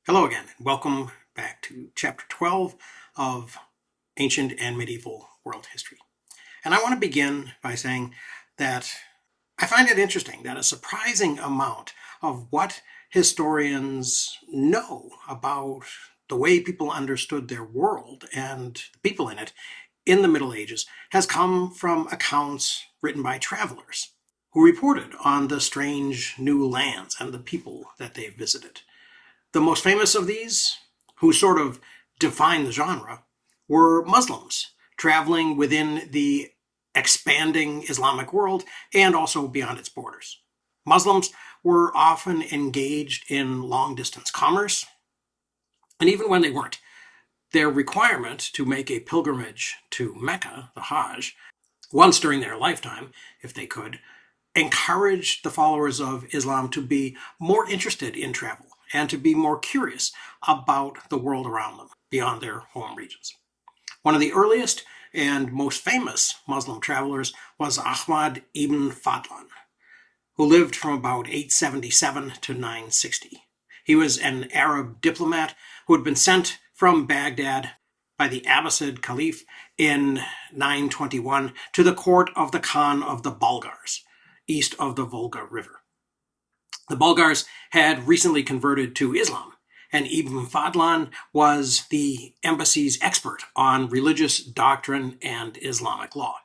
Hello again, and welcome back to Chapter 12 of Ancient and Medieval World History. And I want to begin by saying that I find it interesting that a surprising amount of what historians know about the way people understood their world and the people in it in the Middle Ages has come from accounts written by travelers who reported on the strange new lands and the people that they visited. The most famous of these, who sort of defined the genre, were Muslims traveling within the expanding Islamic world and also beyond its borders. Muslims were often engaged in long-distance commerce, and even when they weren't, their requirement to make a pilgrimage to Mecca, the Hajj, once during their lifetime, if they could, encouraged the followers of Islam to be more interested in travel and to be more curious about the world around them beyond their home regions. One of the earliest and most famous Muslim travelers was Ahmad ibn Fadlan, who lived from about 877 to 960. He was an Arab diplomat who had been sent from Baghdad by the Abbasid Caliph in 921 to the court of the Khan of the Bulgars, east of the Volga River. The Bulgars had recently converted to Islam, and Ibn Fadlan was the embassy's expert on religious doctrine and Islamic law.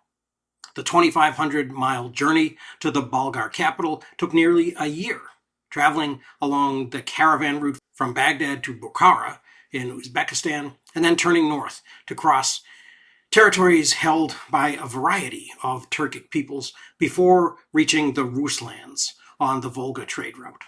The 2,500-mile journey to the Bulgar capital took nearly a year, traveling along the caravan route from Baghdad to Bukhara in Uzbekistan, and then turning north to cross territories held by a variety of Turkic peoples before reaching the Ruslands on the Volga trade route.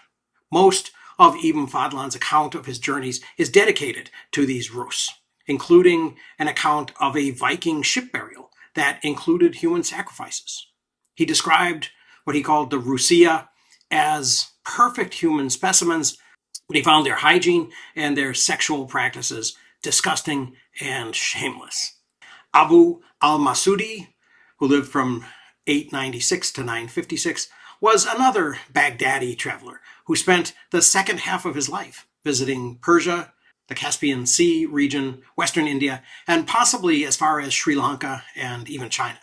Most of Ibn Fadlan's account of his journeys is dedicated to these Rus, including an account of a Viking ship burial that included human sacrifices. He described what he called the Rusia as perfect human specimens, but he found their hygiene and their sexual practices disgusting and shameless. Abu al-Masudi, who lived from 896 to 956, was another Baghdadi traveler who spent the second half of his life visiting Persia, the Caspian Sea region, Western India, and possibly as far as Sri Lanka and even China.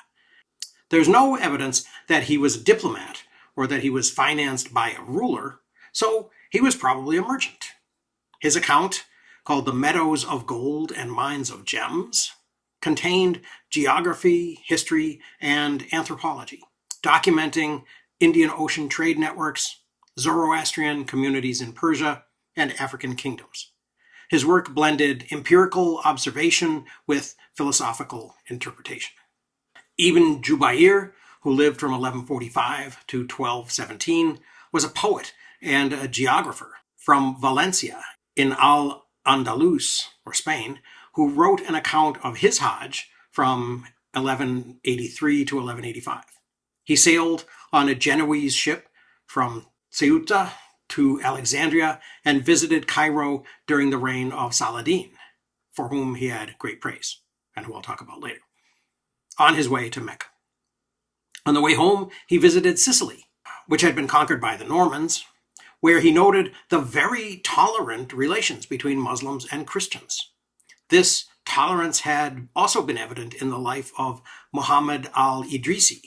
There's no evidence that he was a diplomat or that he was financed by a ruler, so he was probably a merchant. His account, called The Meadows of Gold and Mines of Gems, contained geography, history, and anthropology, documenting Indian Ocean trade networks, Zoroastrian communities in Persia, and African kingdoms. His work blended empirical observation with philosophical interpretation. Ibn Jubayr, who lived from 1145 to 1217, was a poet and a geographer from Valencia in Al-Andalus, or Spain, who wrote an account of his Hajj from 1183 to 1185. He sailed on a Genoese ship from Ceuta to Alexandria and visited Cairo during the reign of Saladin, for whom he had great praise, and who I'll talk about later, on his way to Mecca. On the way home, he visited Sicily, which had been conquered by the Normans, where he noted the very tolerant relations between Muslims and Christians. This tolerance had also been evident in the life of Muhammad al-Idrisi,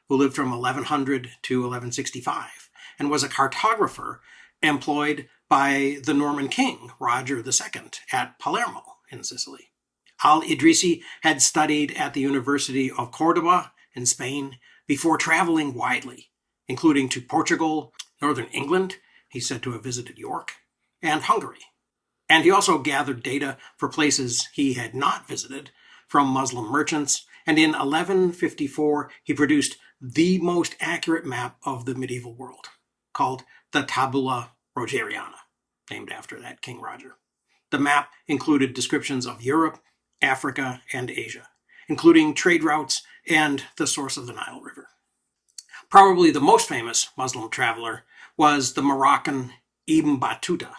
who lived from 1100 to 1165, and was a cartographer employed by the Norman king, Roger II, at Palermo in Sicily. Al-Idrisi had studied at the University of Cordoba in Spain before traveling widely, including to Portugal, northern England, he's said to have visited York, and Hungary. And he also gathered data for places he had not visited from Muslim merchants, and in 1154 he produced the most accurate map of the medieval world, called the Tabula Rogeriana, named after that King Roger. The map included descriptions of Europe, Africa, and Asia, including trade routes and the source of the Nile River. Probably the most famous Muslim traveler was the Moroccan Ibn Battuta,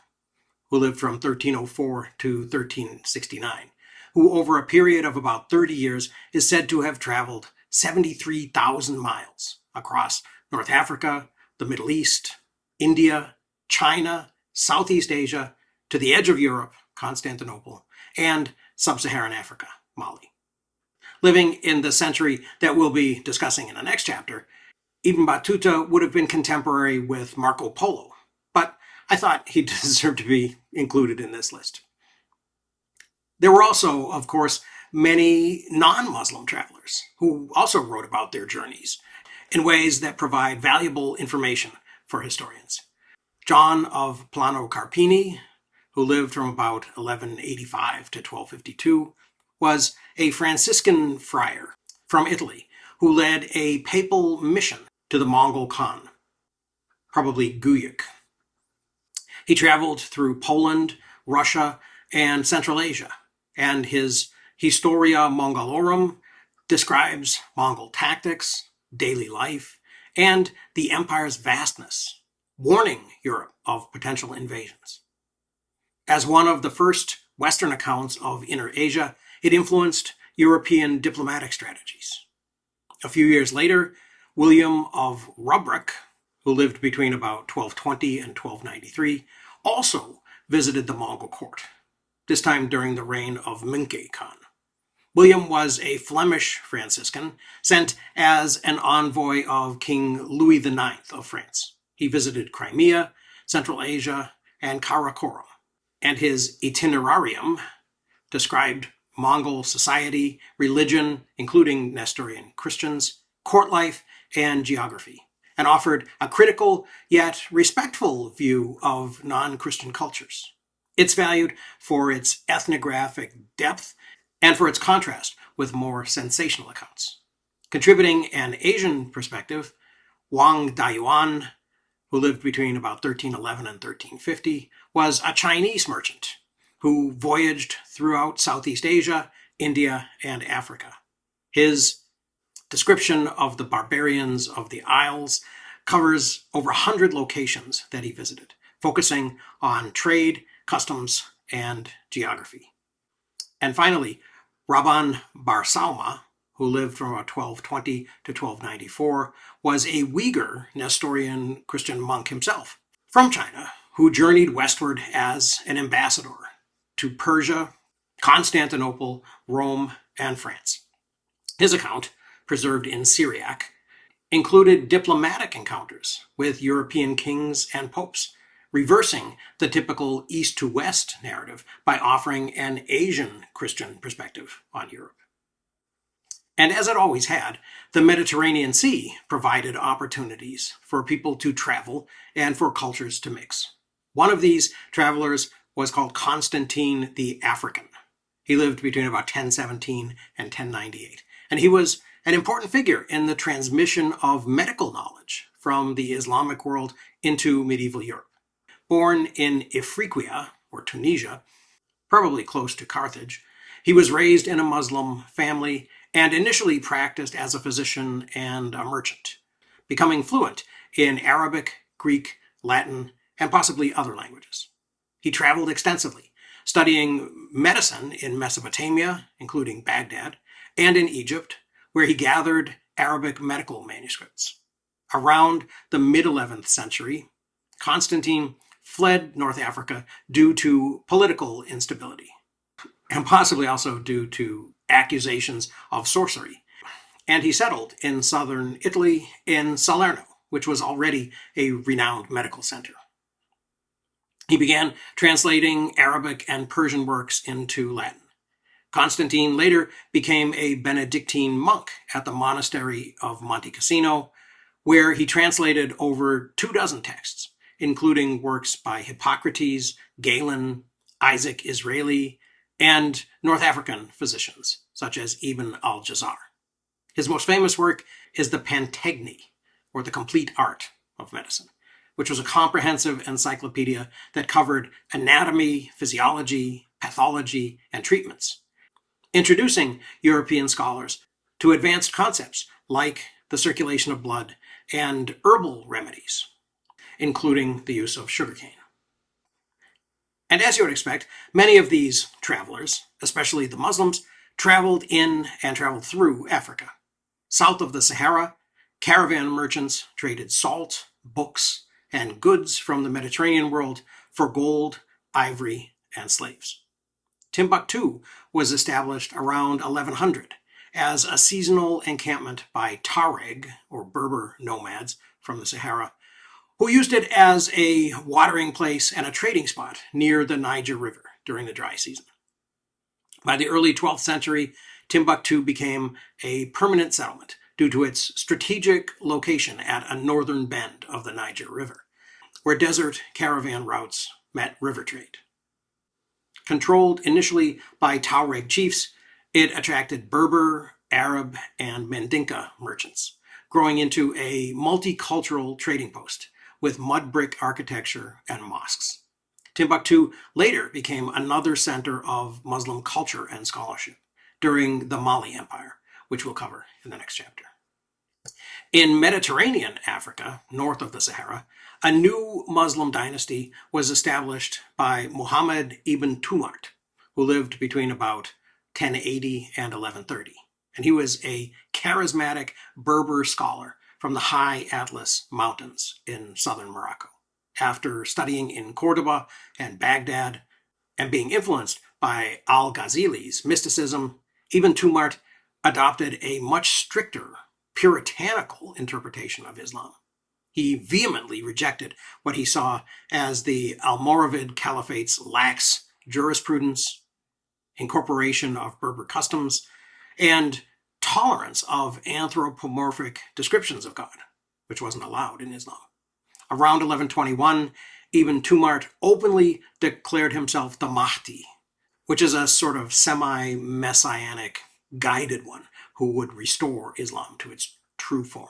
who lived from 1304 to 1369, who over a period of about 30 years is said to have traveled 73,000 miles across North Africa, the Middle East, India, China, Southeast Asia, to the edge of Europe, Constantinople, and sub-Saharan Africa, Mali. Living in the century that we'll be discussing in the next chapter, Ibn Battuta would have been contemporary with Marco Polo, but I thought he deserved to be included in this list. There were also, of course, many non-Muslim travelers who also wrote about their journeys in ways that provide valuable information for historians. John of Plano Carpini, who lived from about 1185 to 1252, was a Franciscan friar from Italy who led a papal mission to the Mongol Khan, probably Guyuk. He traveled through Poland, Russia, and Central Asia, and his Historia Mongolorum describes Mongol tactics, daily life, and the empire's vastness, warning Europe of potential invasions. As one of the first Western accounts of Inner Asia, it influenced European diplomatic strategies. A few years later, William of Rubruck, who lived between about 1220 and 1293, also visited the Mongol court, this time during the reign of Münkei Khan. William was a Flemish Franciscan sent as an envoy of King Louis IX of France. He visited Crimea, Central Asia, and Karakorum, and his itinerarium described Mongol society, religion, including Nestorian Christians, court life, and geography, and offered a critical yet respectful view of non-Christian cultures. It's valued for its ethnographic depth and for its contrast with more sensational accounts. Contributing an Asian perspective, Wang Dayuan, who lived between about 1311 and 1350, was a Chinese merchant who voyaged throughout Southeast Asia, India, and Africa. His description of the barbarians of the Isles covers over 100 locations that he visited, focusing on trade, customs, and geography. And finally, Rabban Bar Sauma, who lived from about 1220 to 1294, was a Uyghur Nestorian Christian monk himself from China, who journeyed westward as an ambassador to Persia, Constantinople, Rome, and France. His account, preserved in Syriac, included diplomatic encounters with European kings and popes, reversing the typical East to West narrative by offering an Asian Christian perspective on Europe. And as it always had, the Mediterranean Sea provided opportunities for people to travel and for cultures to mix. One of these travelers was called Constantine the African. He lived between about 1017 and 1098, and he was an important figure in the transmission of medical knowledge from the Islamic world into medieval Europe. Born in Ifriqiya, or Tunisia, probably close to Carthage, he was raised in a Muslim family and initially practiced as a physician and a merchant, becoming fluent in Arabic, Greek, Latin, and possibly other languages. He traveled extensively, studying medicine in Mesopotamia, including Baghdad, and in Egypt, where he gathered Arabic medical manuscripts. Around the mid-11th century, Constantine fled North Africa due to political instability, and possibly also due to accusations of sorcery. And he settled in southern Italy in Salerno, which was already a renowned medical center. He began translating Arabic and Persian works into Latin. Constantine later became a Benedictine monk at the monastery of Monte Cassino, where he translated over 24 texts, including works by Hippocrates, Galen, Isaac Israeli, and North African physicians, such as Ibn al-Jazar. His most famous work is the Pantagni, or the Complete Art of Medicine, which was a comprehensive encyclopedia that covered anatomy, physiology, pathology, and treatments, introducing European scholars to advanced concepts like the circulation of blood and herbal remedies, including the use of sugarcane. And as you would expect, many of these travelers, especially the Muslims, traveled in and traveled through Africa. South of the Sahara, caravan merchants traded salt, books, and goods from the Mediterranean world for gold, ivory, and slaves. Timbuktu was established around 1100 as a seasonal encampment by Tuareg, or Berber nomads from the Sahara, who used it as a watering place and a trading spot near the Niger River during the dry season. By the early 12th century, Timbuktu became a permanent settlement due to its strategic location at a northern bend of the Niger River, where desert caravan routes met river trade. Controlled initially by Tuareg chiefs, it attracted Berber, Arab, and Mandinka merchants, growing into a multicultural trading post with mud brick architecture and mosques. Timbuktu later became another center of Muslim culture and scholarship during the Mali Empire, which we'll cover in the next chapter. In Mediterranean Africa, north of the Sahara, a new Muslim dynasty was established by Muhammad ibn Tumart, who lived between about 1080 and 1130. And he was a charismatic Berber scholar from the high Atlas Mountains in southern Morocco. After studying in Cordoba and Baghdad and being influenced by Al-Ghazali's mysticism, Ibn Tumart adopted a much stricter, puritanical interpretation of Islam. He vehemently rejected what he saw as the Almoravid Caliphate's lax jurisprudence, incorporation of Berber customs, and tolerance of anthropomorphic descriptions of God, which wasn't allowed in Islam. Around 1121, Ibn Tumart openly declared himself the Mahdi, which is a sort of semi-messianic guided one who would restore Islam to its true form.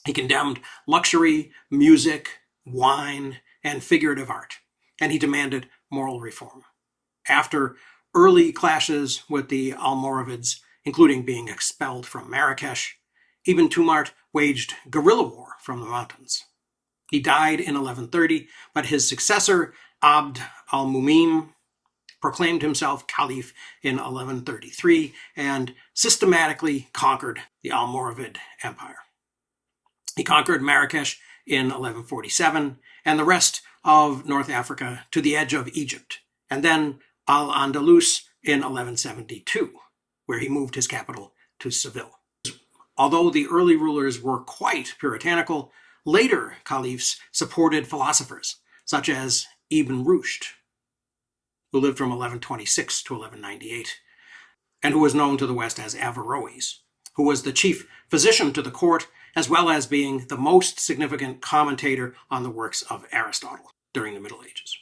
He condemned luxury, music, wine, and figurative art, and he demanded moral reform. After early clashes with the Almoravids, including being expelled from Marrakesh, Ibn Tumart waged guerrilla war from the mountains. He died in 1130, but his successor, Abd al-Mumin, proclaimed himself caliph in 1133 and systematically conquered the Almoravid Empire. He conquered Marrakesh in 1147 and the rest of North Africa to the edge of Egypt, and then Al-Andalus in 1172, where he moved his capital to Seville. Although the early rulers were quite puritanical, later caliphs supported philosophers such as Ibn Rushd, who lived from 1126 to 1198, and who was known to the West as Averroes, who was the chief physician to the court, as well as being the most significant commentator on the works of Aristotle during the Middle Ages.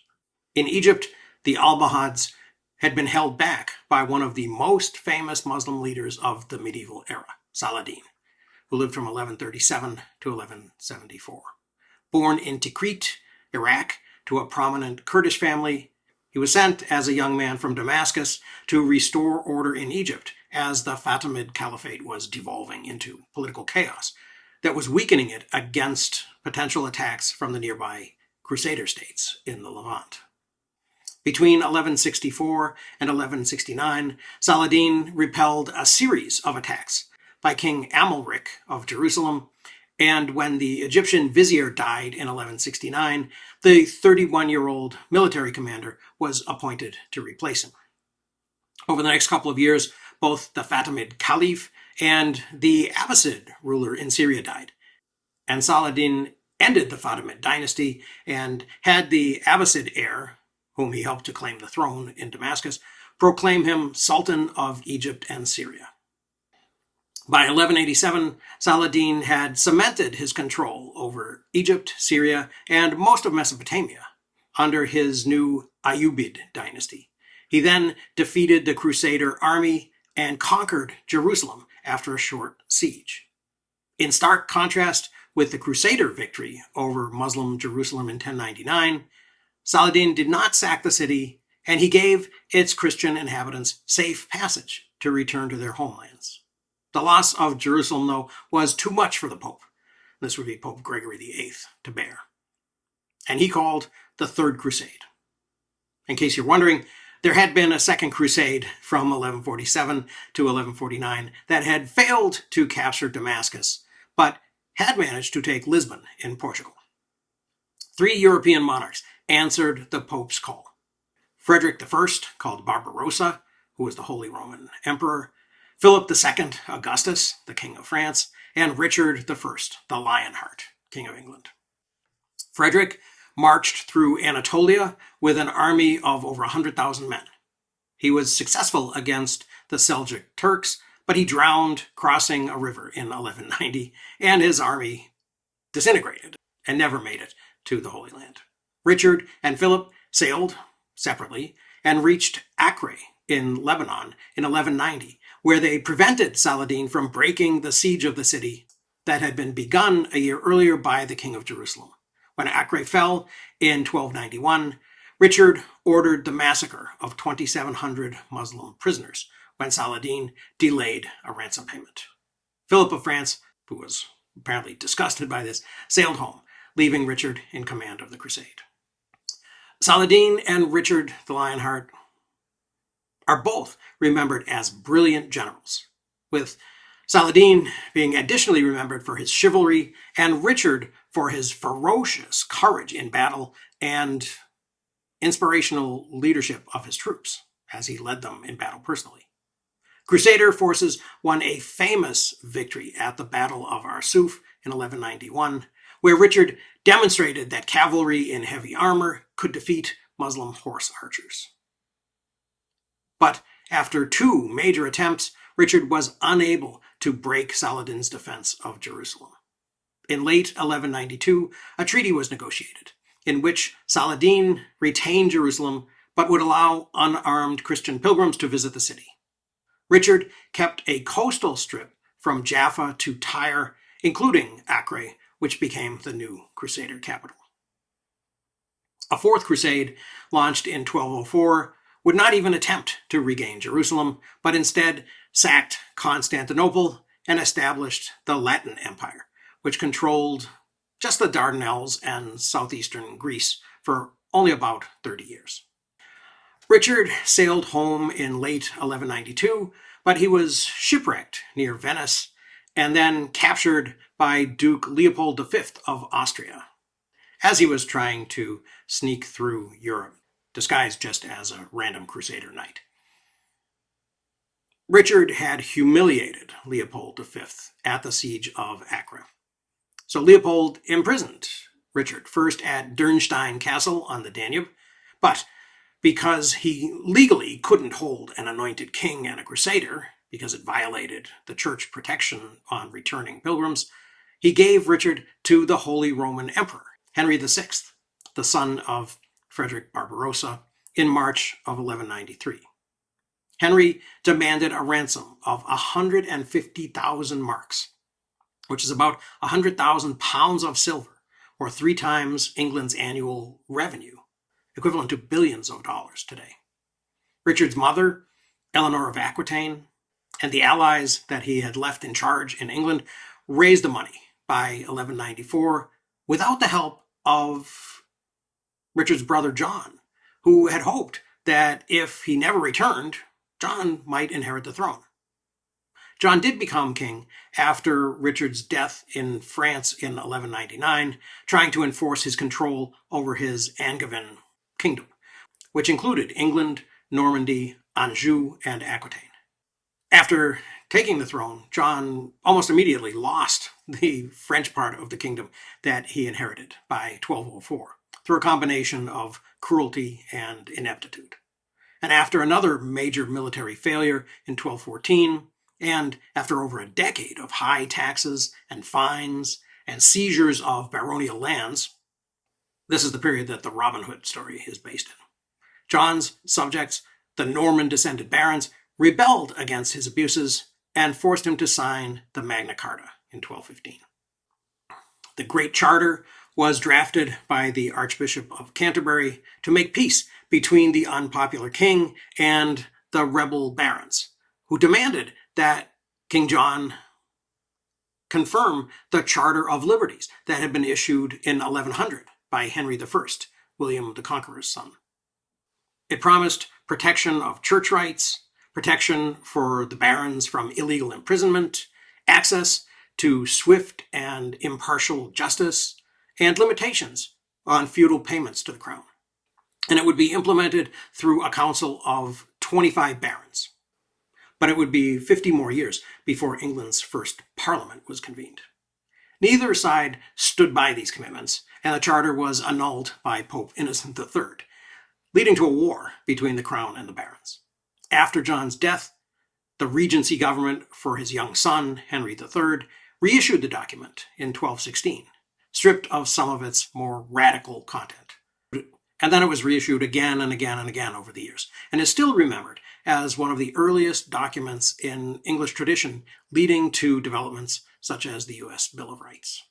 In Egypt, the Almohads had been held back by one of the most famous Muslim leaders of the medieval era, Saladin, who lived from 1137 to 1174. Born in Tikrit, Iraq, to a prominent Kurdish family, he was sent as a young man from Damascus to restore order in Egypt as the Fatimid Caliphate was devolving into political chaos that was weakening it against potential attacks from the nearby Crusader states in the Levant. Between 1164 and 1169, Saladin repelled a series of attacks by King Amalric of Jerusalem, and when the Egyptian vizier died in 1169, the 31-year-old military commander was appointed to replace him. Over the next couple of years, both the Fatimid Caliph and the Abbasid ruler in Syria died, and Saladin ended the Fatimid dynasty and had the Abbasid heir, whom he helped to claim the throne in Damascus, proclaim him Sultan of Egypt and Syria. By 1187, Saladin had cemented his control over Egypt, Syria, and most of Mesopotamia under his new Ayyubid dynasty. He then defeated the Crusader army and conquered Jerusalem after a short siege. In stark contrast with the Crusader victory over Muslim Jerusalem in 1099, Saladin did not sack the city, and he gave its Christian inhabitants safe passage to return to their homelands. The loss of Jerusalem, though, was too much for the Pope. This would be Pope Gregory VIII to bear. And he called the Third Crusade. In case you're wondering, there had been a Second Crusade from 1147 to 1149 that had failed to capture Damascus, but had managed to take Lisbon in Portugal. 3 European monarchs answered the Pope's call. Frederick I, called Barbarossa, who was the Holy Roman Emperor, Philip II, Augustus, the King of France, and Richard I, the Lionheart, King of England. Frederick marched through Anatolia with an army of over 100,000 men. He was successful against the Seljuk Turks, but he drowned crossing a river in 1190, and his army disintegrated and never made it to the Holy Land. Richard and Philip sailed separately and reached Acre in Lebanon in 1190, where they prevented Saladin from breaking the siege of the city that had been begun a year earlier by the King of Jerusalem. When Acre fell in 1291, Richard ordered the massacre of 2,700 Muslim prisoners when Saladin delayed a ransom payment. Philip of France, who was apparently disgusted by this, sailed home, leaving Richard in command of the crusade. Saladin and Richard the Lionheart are both remembered as brilliant generals, with Saladin being additionally remembered for his chivalry and Richard for his ferocious courage in battle and inspirational leadership of his troops as he led them in battle personally. Crusader forces won a famous victory at the Battle of Arsuf in 1191, where Richard demonstrated that cavalry in heavy armor could defeat Muslim horse archers. But after two major attempts, Richard was unable to break Saladin's defense of Jerusalem. In late 1192, a treaty was negotiated, in which Saladin retained Jerusalem but would allow unarmed Christian pilgrims to visit the city. Richard kept a coastal strip from Jaffa to Tyre, including Acre, which became the new Crusader capital. A fourth crusade, launched in 1204, would not even attempt to regain Jerusalem, but instead sacked Constantinople and established the Latin Empire, which controlled just the Dardanelles and southeastern Greece for only about 30 years. Richard sailed home in late 1192, but he was shipwrecked near Venice and then captured by Duke Leopold V of Austria as he was trying to sneak through Europe, disguised just as a random Crusader knight. Richard had humiliated Leopold V at the siege of Acre. So Leopold imprisoned Richard, first at Dürnstein Castle on the Danube, but because he legally couldn't hold an anointed king and a crusader, because it violated the church protection on returning pilgrims, he gave Richard to the Holy Roman Emperor, Henry VI, the son of Frederick Barbarossa, in March of 1193. Henry demanded a ransom of 150,000 marks, which is about 100,000 pounds of silver, or 3 times England's annual revenue, equivalent to billions of dollars today. Richard's mother, Eleanor of Aquitaine, and the allies that he had left in charge in England raised the money by 1194 without the help of Richard's brother John, who had hoped that if he never returned, John might inherit the throne. John did become king after Richard's death in France in 1199, trying to enforce his control over his Angevin kingdom, which included England, Normandy, Anjou, and Aquitaine. After taking the throne, John almost immediately lost the French part of the kingdom that he inherited by 1204 through a combination of cruelty and ineptitude. And after another major military failure in 1214, and after over a decade of high taxes and fines and seizures of baronial lands, this is the period that the Robin Hood story is based in. John's subjects, the Norman-descended barons, rebelled against his abuses and forced him to sign the Magna Carta in 1215. The Great Charter was drafted by the Archbishop of Canterbury to make peace between the unpopular king and the rebel barons, who demanded that King John confirm the Charter of Liberties that had been issued in 1100 by Henry I, William the Conqueror's son. It promised protection of church rights, protection for the barons from illegal imprisonment, access to swift and impartial justice, and limitations on feudal payments to the crown. And it would be implemented through a council of 25 barons. But it would be 50 more years before England's first parliament was convened. Neither side stood by these commitments, and the charter was annulled by Pope Innocent III, leading to a war between the crown and the barons. After John's death, the regency government for his young son, Henry III, reissued the document in 1216, stripped of some of its more radical content. And then it was reissued again and again and again over the years, and is still remembered as one of the earliest documents in English tradition leading to developments such as the U.S. Bill of Rights.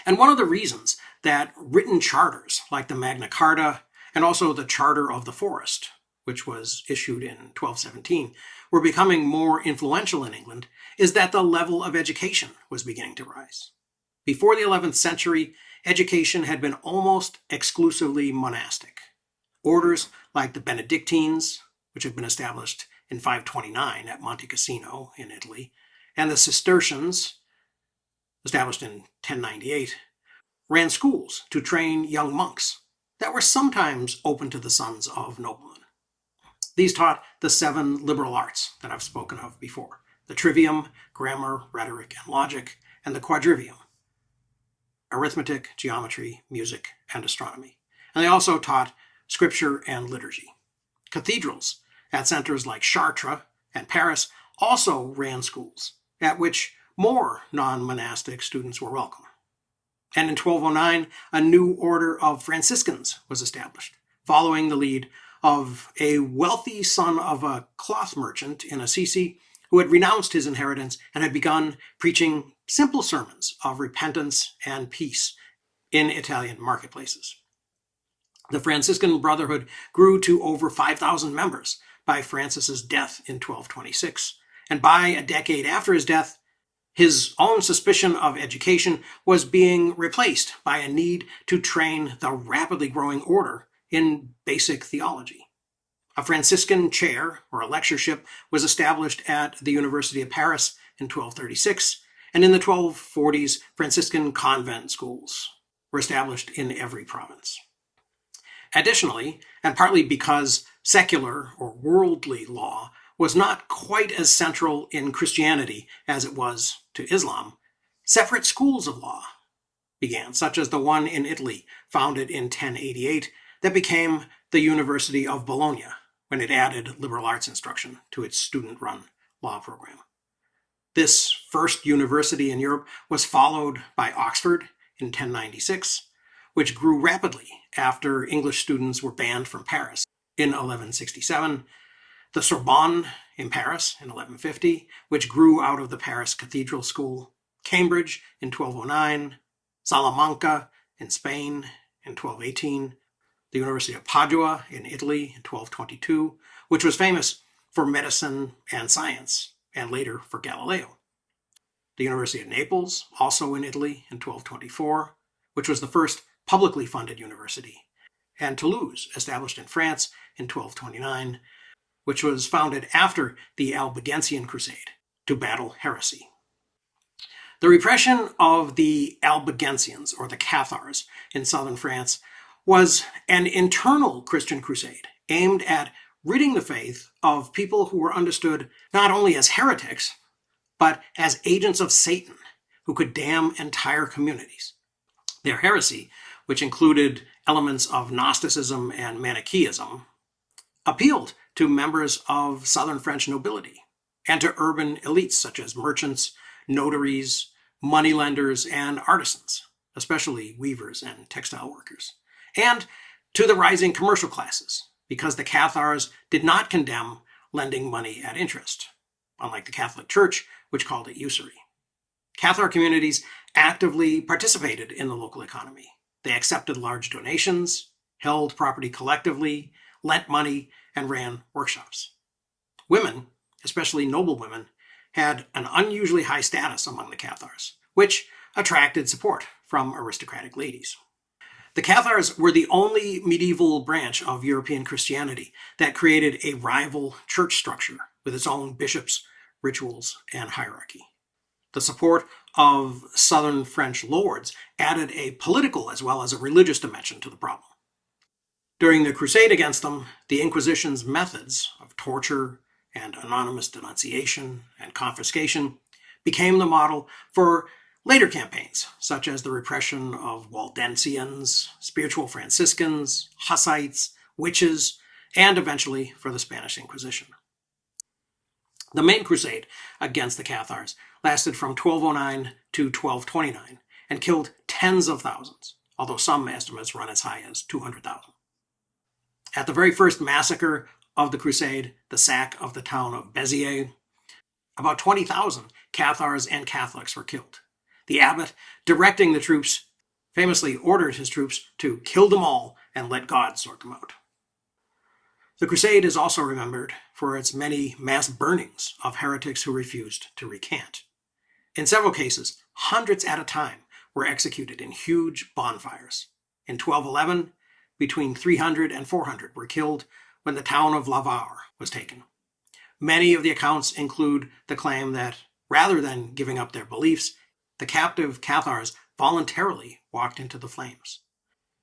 And one of the reasons that written charters like the Magna Carta and also the Charter of the Forest, which was issued in 1217, were becoming more influential in England is that the level of education was beginning to rise. Before the 11th century, education had been almost exclusively monastic. Orders like the Benedictines, which had been established in 529 at Monte Cassino in Italy, and the Cistercians, established in 1098, ran schools to train young monks that were sometimes open to the sons of noblemen. These taught the 7 liberal arts that I've spoken of before: the trivium, grammar, rhetoric, and logic, and the quadrivium: arithmetic, geometry, music, and astronomy. And they also taught scripture and liturgy. Cathedrals at centers like Chartres and Paris also ran schools at which more non-monastic students were welcome. And in 1209, a new order of Franciscans was established, following the lead of a wealthy son of a cloth merchant in Assisi who had renounced his inheritance and had begun preaching simple sermons of repentance and peace in Italian marketplaces. The Franciscan Brotherhood grew to over 5,000 members by Francis's death in 1226, and by a decade after his death, his own suspicion of education was being replaced by a need to train the rapidly growing order in basic theology. A Franciscan chair, or a lectureship, was established at the University of Paris in 1236, and in the 1240s, Franciscan convent schools were established in every province. Additionally, and partly because secular or worldly law was not quite as central in Christianity as it was to Islam, separate schools of law began, such as the one in Italy, founded in 1088, that became the University of Bologna when it added liberal arts instruction to its student-run law program. This first university in Europe was followed by Oxford in 1096, which grew rapidly after English students were banned from Paris in 1167, the Sorbonne in Paris in 1150, which grew out of the Paris Cathedral School, Cambridge in 1209, Salamanca in Spain in 1218, the University of Padua in Italy in 1222, which was famous for medicine and science, and later for Galileo. The University of Naples, also in Italy in 1224, which was the first publicly funded university, and Toulouse, established in France in 1229, which was founded after the Albigensian Crusade to battle heresy. The repression of the Albigensians, or the Cathars, in southern France was an internal Christian crusade aimed at ridding the faith of people who were understood not only as heretics, but as agents of Satan who could damn entire communities. Their heresy, which included elements of Gnosticism and Manichaeism, appealed to members of southern French nobility and to urban elites such as merchants, notaries, moneylenders, and artisans, especially weavers and textile workers, and to the rising commercial classes, because the Cathars did not condemn lending money at interest, unlike the Catholic Church, which called it usury. Cathar communities actively participated in the local economy. They accepted large donations, held property collectively, lent money, and ran workshops. Women, especially noble women, had an unusually high status among the Cathars, which attracted support from aristocratic ladies. The Cathars were the only medieval branch of European Christianity that created a rival church structure with its own bishops, rituals, and hierarchy. The support of southern French lords added a political as well as a religious dimension to the problem. During the Crusade against them, the Inquisition's methods of torture and anonymous denunciation and confiscation became the model for later campaigns, such as the repression of Waldensians, spiritual Franciscans, Hussites, witches, and eventually for the Spanish Inquisition. The main crusade against the Cathars lasted from 1209 to 1229 and killed tens of thousands, although some estimates run as high as 200,000. At the very first massacre of the crusade, the sack of the town of Béziers, about 20,000 Cathars and Catholics were killed. The abbot, directing the troops, famously ordered his troops to kill them all and let God sort them out. The crusade is also remembered for its many mass burnings of heretics who refused to recant. In several cases, hundreds at a time were executed in huge bonfires. In 1211, between 300 and 400 were killed when the town of Lavar was taken. Many of the accounts include the claim that, rather than giving up their beliefs, the captive Cathars voluntarily walked into the flames.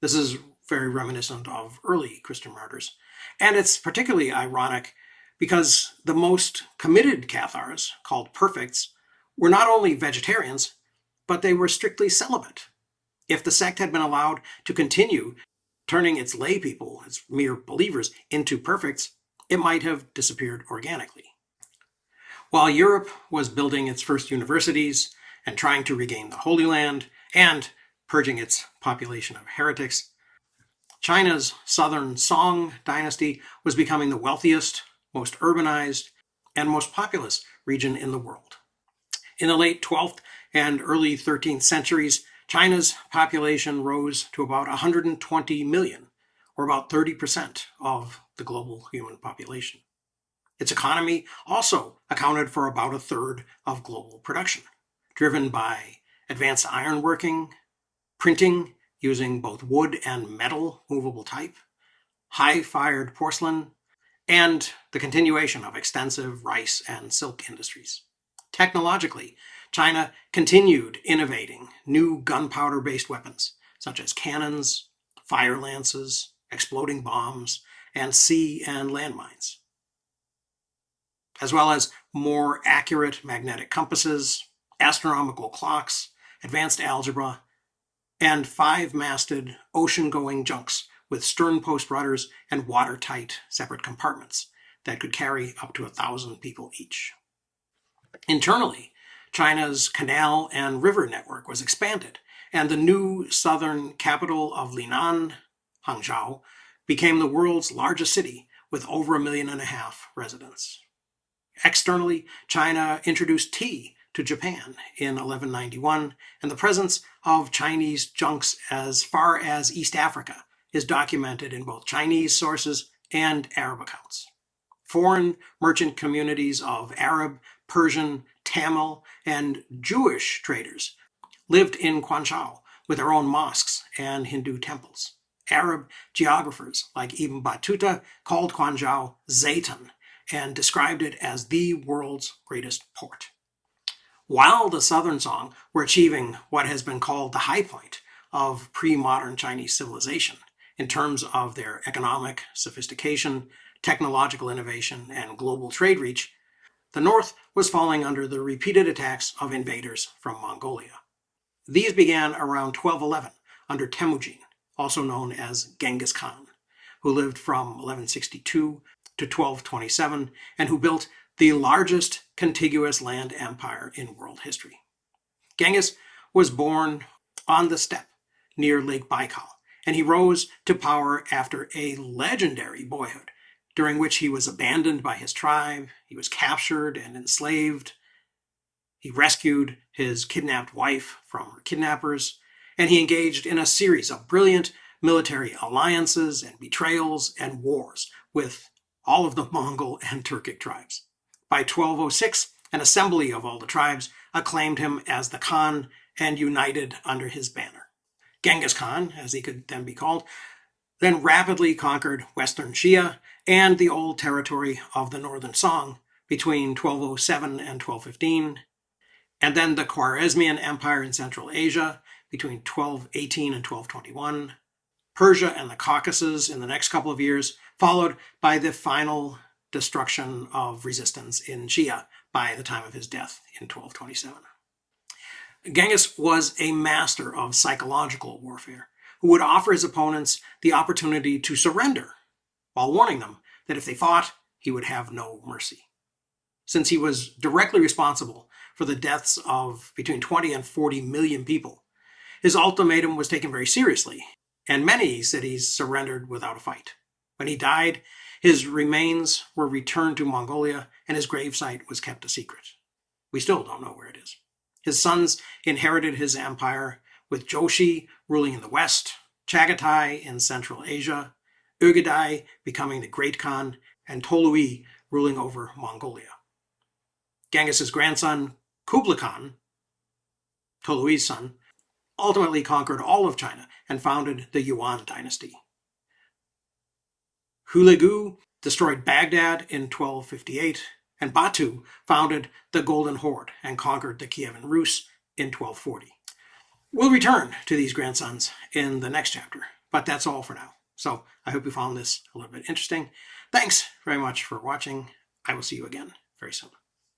This is very reminiscent of early Christian martyrs. And it's particularly ironic because the most committed Cathars, called perfects, were not only vegetarians, but they were strictly celibate. If the sect had been allowed to continue turning its lay people, its mere believers, into perfects, it might have disappeared organically. While Europe was building its first universities and trying to regain the Holy Land and purging its population of heretics, China's southern Song dynasty was becoming the wealthiest, most urbanized, and most populous region in the world. In the late 12th and early 13th centuries, China's population rose to about 120 million, or about 30% of the global human population. Its economy also accounted for about a third of global production, driven by advanced ironworking, printing using both wood and metal movable type, high-fired porcelain, and the continuation of extensive rice and silk industries. Technologically, China continued innovating new gunpowder-based weapons, such as cannons, fire lances, exploding bombs, and sea and land mines, as well as more accurate magnetic compasses, astronomical clocks, advanced algebra, and 5-masted ocean-going junks with stern-post rudders and watertight separate compartments that could carry up to 1,000 people each. Internally, China's canal and river network was expanded, and the new southern capital of Linan, Hangzhou, became the world's largest city with over 1.5 million residents. Externally, China introduced tea to Japan in 1191, and the presence of Chinese junks as far as East Africa is documented in both Chinese sources and Arab accounts. Foreign merchant communities of Arab, Persian, Tamil, and Jewish traders lived in Quanzhou with their own mosques and Hindu temples. Arab geographers like Ibn Battuta called Quanzhou Zaytun and described it as the world's greatest port. While the Southern Song were achieving what has been called the high point of pre-modern Chinese civilization in terms of their economic sophistication, technological innovation, and global trade reach, the North was falling under the repeated attacks of invaders from Mongolia. These began around 1211 under Temujin, also known as Genghis Khan, who lived from 1162 to 1227 and who built the largest contiguous land empire in world history. Genghis was born on the steppe near Lake Baikal, and he rose to power after a legendary boyhood, during which he was abandoned by his tribe, he was captured and enslaved, he rescued his kidnapped wife from her kidnappers, and he engaged in a series of brilliant military alliances and betrayals and wars with all of the Mongol and Turkic tribes. By 1206, an assembly of all the tribes acclaimed him as the Khan and united under his banner. Genghis Khan, as he could then be called, then rapidly conquered Western Xia and the old territory of the Northern Song between 1207 and 1215, and then the Khwarezmian Empire in Central Asia between 1218 and 1221, Persia and the Caucasus in the next couple of years, followed by the final destruction of resistance in Xia by the time of his death in 1227. Genghis was a master of psychological warfare, who would offer his opponents the opportunity to surrender, while warning them that if they fought, he would have no mercy. Since he was directly responsible for the deaths of between 20 and 40 million people, his ultimatum was taken very seriously, and many cities surrendered without a fight. When he died, his remains were returned to Mongolia, and his gravesite was kept a secret. We still don't know where it is. His sons inherited his empire, with Joshi ruling in the west, Chagatai in Central Asia, Ögedei becoming the Great Khan, and Tolui ruling over Mongolia. Genghis's grandson, Kublai Khan, Tolui's son, ultimately conquered all of China and founded the Yuan dynasty. Hulegu destroyed Baghdad in 1258, and Batu founded the Golden Horde and conquered the Kievan Rus in 1240. We'll return to these grandsons in the next chapter, but that's all for now. So I hope you found this a little bit interesting. Thanks very much for watching. I will see you again very soon.